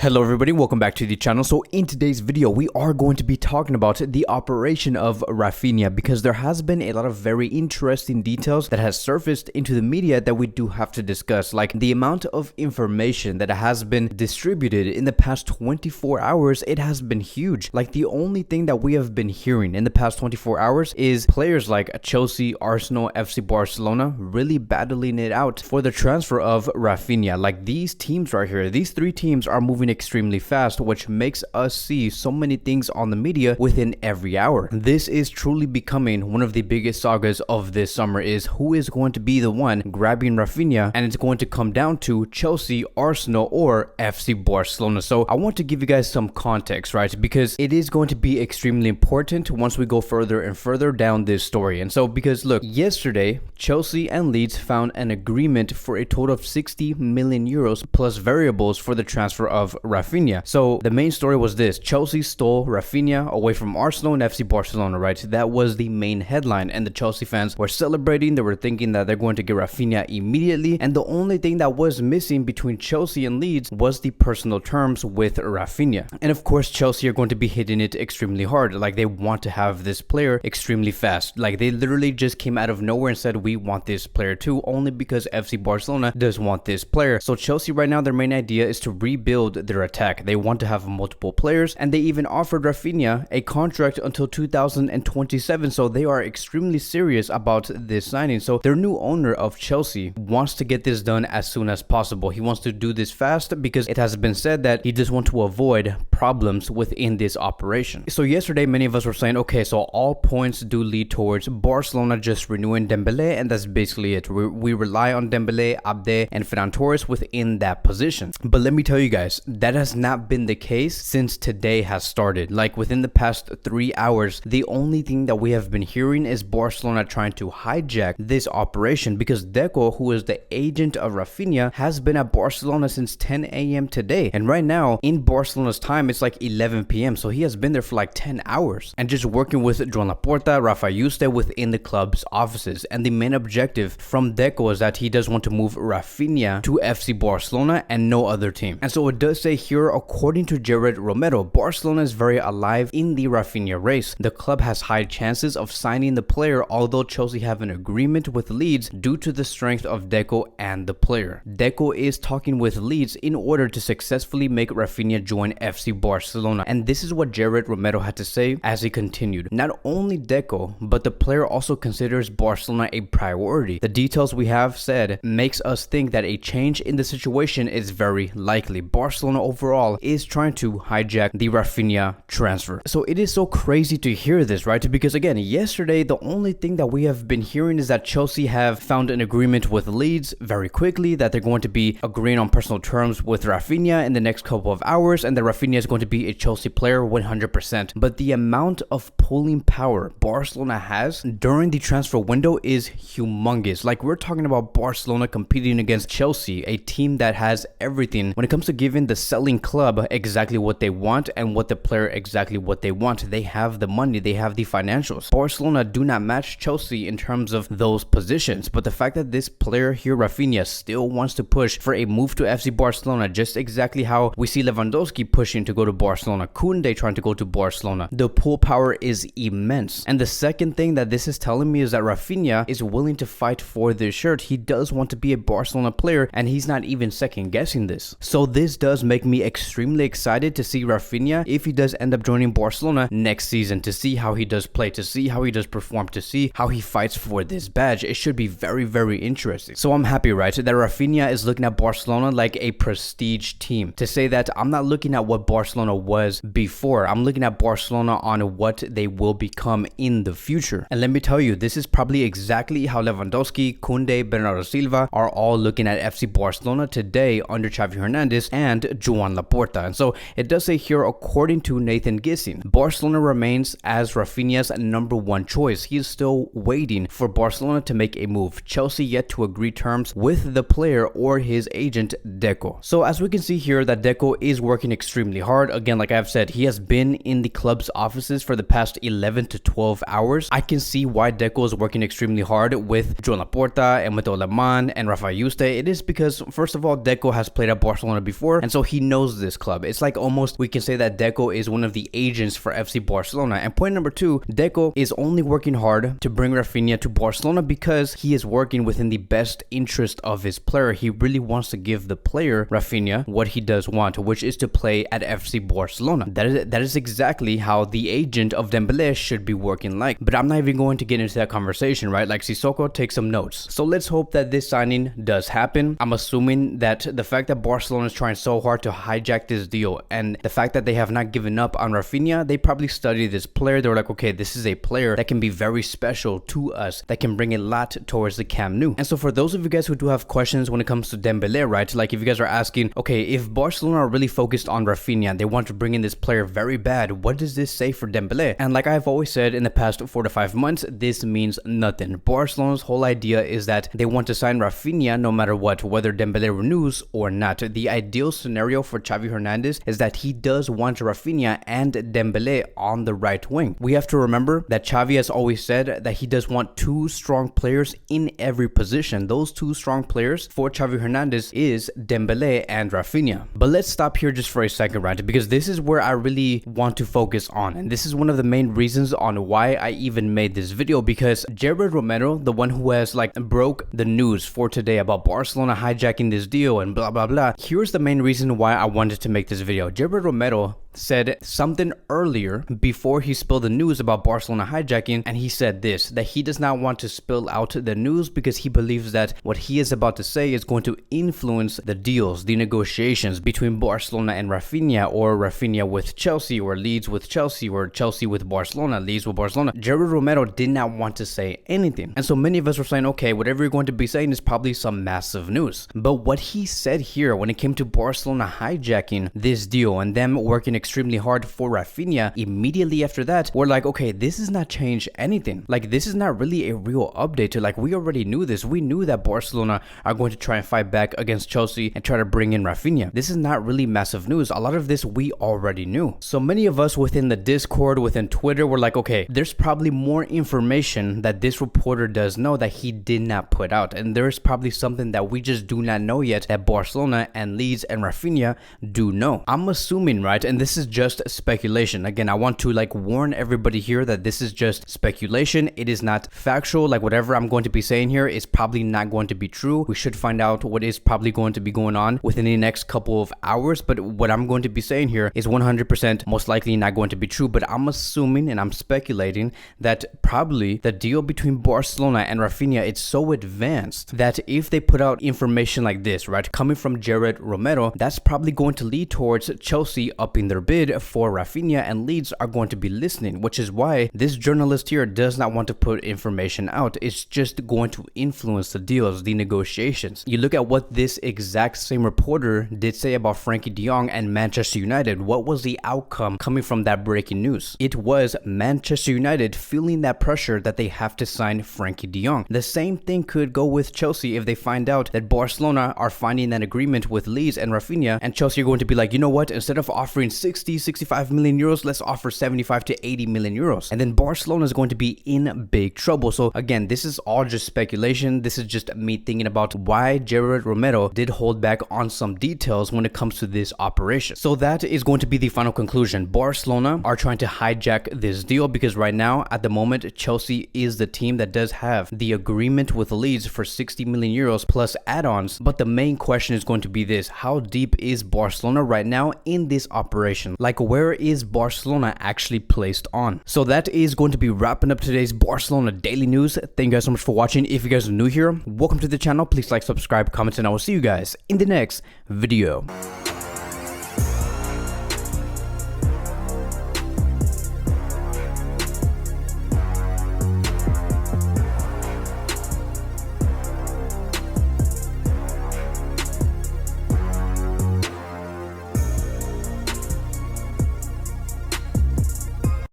Hello everybody, welcome back to the channel. So in today's video, we are going to be talking about the operation of Raphinha because there has been a lot of very interesting details that has surfaced into the media that we do have to discuss. Like the amount of information that has been distributed in the past 24 hours, it has been huge. Like the only thing that we have been hearing in the past 24 hours is players like Chelsea, Arsenal, FC Barcelona really battling it out for the transfer of Raphinha. Like these teams right here, these three teams are moving extremely fast, which makes us see so many things on the media within every hour. This is truly becoming one of the biggest sagas of this summer, is who is going to be the one grabbing Raphinha, and it's going to come down to Chelsea, Arsenal, or FC Barcelona. So I want to give you guys some context, right? Because it is going to be extremely important once we go further and further down this story. And so because look, yesterday Chelsea and Leeds found an agreement for a total of 60 million euros plus variables for the transfer of Raphinha. So the main story was this: Chelsea stole Raphinha away from Arsenal and FC Barcelona, right? That was the main headline, and the Chelsea fans were celebrating. They were thinking that they're going to get Raphinha immediately, and the only thing that was missing between Chelsea and Leeds was the personal terms with Raphinha. And of course Chelsea are going to be hitting it extremely hard. Like they want to have this player extremely fast. Like they literally just came out of nowhere and said, we want this player too, only because FC Barcelona does want this player. So Chelsea right now, their main idea is to rebuild their attack. They want to have multiple players, and they even offered Raphinha a contract until 2027. So they are extremely serious about this signing. So their new owner of Chelsea wants to get this done as soon as possible. He wants to do this fast because it has been said that he just wants to avoid problems within this operation. So yesterday many of us were saying, okay, so all points do lead towards Barcelona just renewing Dembele, and that's basically it. We rely on Dembele, Abde, and Ferran Torres within that position. But let me tell you guys, that has not been the case since today has started. Like within the past 3 hours, the only thing that we have been hearing is Barcelona trying to hijack this operation, because Deco, who is the agent of Raphinha, has been at Barcelona since 10 a.m. today. And right now in Barcelona's time, it's like 11 p.m. So he has been there for like 10 hours and just working with Joan Laporta, Raphinha within the club's offices. And the main objective from Deco is that he does want to move Raphinha to FC Barcelona and no other team. And so it does say here, according to Jared Romero, Barcelona is very alive in the Raphinha race. The club has high chances of signing the player, although Chelsea have an agreement with Leeds due to the strength of Deco and the player. Deco is talking with Leeds in order to successfully make Raphinha join FC Barcelona. And this is what Jared Romero had to say as he continued. Not only Deco, but the player also considers Barcelona a priority. The details we have said makes us think that a change in the situation is very likely. Barcelona overall is trying to hijack the Raphinha transfer. So it is so crazy to hear this, right? Because again, yesterday the only thing that we have been hearing is that Chelsea have found an agreement with Leeds very quickly, that they're going to be agreeing on personal terms with Raphinha in the next couple of hours, and that Raphinha is going to be a Chelsea player 100%. But the amount of pulling power Barcelona has during the transfer window is humongous. Like we're talking about Barcelona competing against Chelsea, a team that has everything when it comes to giving the selling club exactly what they want and what the player exactly what they want. They have the money, they have the financials. Barcelona do not match Chelsea in terms of those positions, but the fact that this player here, Raphinha, still wants to push for a move to FC Barcelona, just exactly how we see Lewandowski pushing to go to Barcelona, Koundé trying to go to Barcelona. The pull power is immense. And the second thing that this is telling me is that Raphinha is willing to fight for this shirt. He does want to be a Barcelona player, and he's not even second guessing this. So this does make me extremely excited to see Raphinha, if he does end up joining Barcelona next season, to see how he does play, to see how he does perform, to see how he fights for this badge. It should be very, very interesting. So I'm happy, right, that Raphinha is looking at Barcelona like a prestige team. To say that I'm not looking at what Barcelona was before, I'm looking at Barcelona on what they will become in the future. And let me tell you, this is probably exactly how Lewandowski, Koundé, Bernardo Silva are all looking at FC Barcelona today under Xavi Hernandez and Joan Laporta. And so it does say here, according to Nathan Gissing, Barcelona remains as Raphinha's #1 choice. He is still waiting for Barcelona to make a move. Chelsea yet to agree terms with the player or his agent Deco. So as we can see here, that Deco is working extremely hard. Again, like I've said, he has been in the club's offices for the past 11 to 12 hours. I can see why Deco is working extremely hard with Joan Laporta and with Oleman and Raphinha. It is because, first of all, Deco has played at Barcelona before, and so he knows this club. It's like almost we can say that Deco is one of the agents for FC Barcelona. And point number two, Deco is only working hard to bring Raphinha to Barcelona because he is working within the best interest of his player. He really wants to give the player, Raphinha, what he does want, which is to play at FC Barcelona. That is exactly how the agent of Dembele should be working like. But I'm not even going to get into that conversation, right? Like Sissoko, take some notes. So let's hope that this signing does happen. I'm assuming that the fact that Barcelona is trying so hard to hijack this deal and the fact that they have not given up on Raphinha, they probably studied this player. They were like, okay, this is a player that can be very special to us, that can bring a lot towards the Camp Nou. And so for those of you guys who do have questions when it comes to Dembele, right? Like if you guys are asking, okay, if Barcelona are really focused on Raphinha, they want to bring in this player very bad, what does this say for Dembele? And like I've always said in the past 4 to 5 months, this means nothing. Barcelona's whole idea is that they want to sign Raphinha no matter what, whether Dembele renews or not. The ideal scenario for Xavi Hernandez is that he does want Raphinha and Dembele on the right wing. We have to remember that Xavi has always said that he does want 2 strong players in every position. Those 2 strong players for Xavi Hernandez is Dembele and Raphinha. But let's stop here just for a second, right? Because this is where I really want to focus on, and this is one of the main reasons on why I even made this video, because Jared Romero, the one who has like broke the news for today about Barcelona hijacking this deal and blah blah blah, here's the main reason why I wanted to make this video. Jared Romero said something earlier before he spilled the news about Barcelona hijacking, and he said this, that he does not want to spill out the news because he believes that what he is about to say is going to influence the deals, the negotiations between Barcelona and Raphinha, or Raphinha with Chelsea, or Leeds with Chelsea, or Chelsea with Barcelona, Leeds with Barcelona. Jared Romero did not want to say anything, and so many of us were saying, okay, whatever you're going to be saying is probably some massive news. But what he said here when it came to Barcelona hijacking this deal and them working extremely hard for Raphinha, immediately after that, we're like, okay, this does not change anything. Like, this is not really a real update to, like, we already knew this. We knew that Barcelona are going to try and fight back against Chelsea and try to bring in Raphinha. This is not really massive news. A lot of this we already knew. So many of us within the Discord, within Twitter, were like, okay, there's probably more information that this reporter does know that he did not put out. And there's probably something that we just do not know yet that Barcelona and Leeds and Raphinha do know. I'm assuming, right? And this is just speculation. Again, I want to like warn everybody here that this is just speculation. It is not factual. Like whatever I'm going to be saying here is probably not going to be true. We should find out what is probably going to be going on within the next couple of hours. But what I'm going to be saying here is 100% most likely not going to be true. But I'm assuming and I'm speculating that probably the deal between Barcelona and Raphinha, it's so advanced that if they put out information like this, right, coming from Jared Romero, that's probably going to lead towards Chelsea upping their bid for Raphinha, and Leeds are going to be listening, which is why this journalist here does not want to put information out. It's just going to influence the deals, the negotiations. You look at what this exact same reporter did say about Frankie de Jong and Manchester United. What was the outcome coming from that breaking news? It was Manchester United feeling that pressure that they have to sign Frankie de Jong. The same thing could go with Chelsea if they find out that Barcelona are finding an agreement with Leeds and Raphinha, and Chelsea are going to be like, you know what, instead of offering 65 million euros, let's offer 75 to 80 million euros. And then Barcelona is going to be in big trouble. So again, this is all just speculation. This is just me thinking about why Jared Romero did hold back on some details when it comes to this operation. So that is going to be the final conclusion. Barcelona are trying to hijack this deal because right now, at the moment, Chelsea is the team that does have the agreement with Leeds for 60 million euros plus add-ons. But the main question is going to be this: how deep is Barcelona right now in this operation? Like, where is Barcelona actually placed on? So that is going to be wrapping up today's Barcelona daily news. Thank you guys so much for watching. If you guys are new here, welcome to the channel. Please like, subscribe, comment, and I will see you guys in the next video.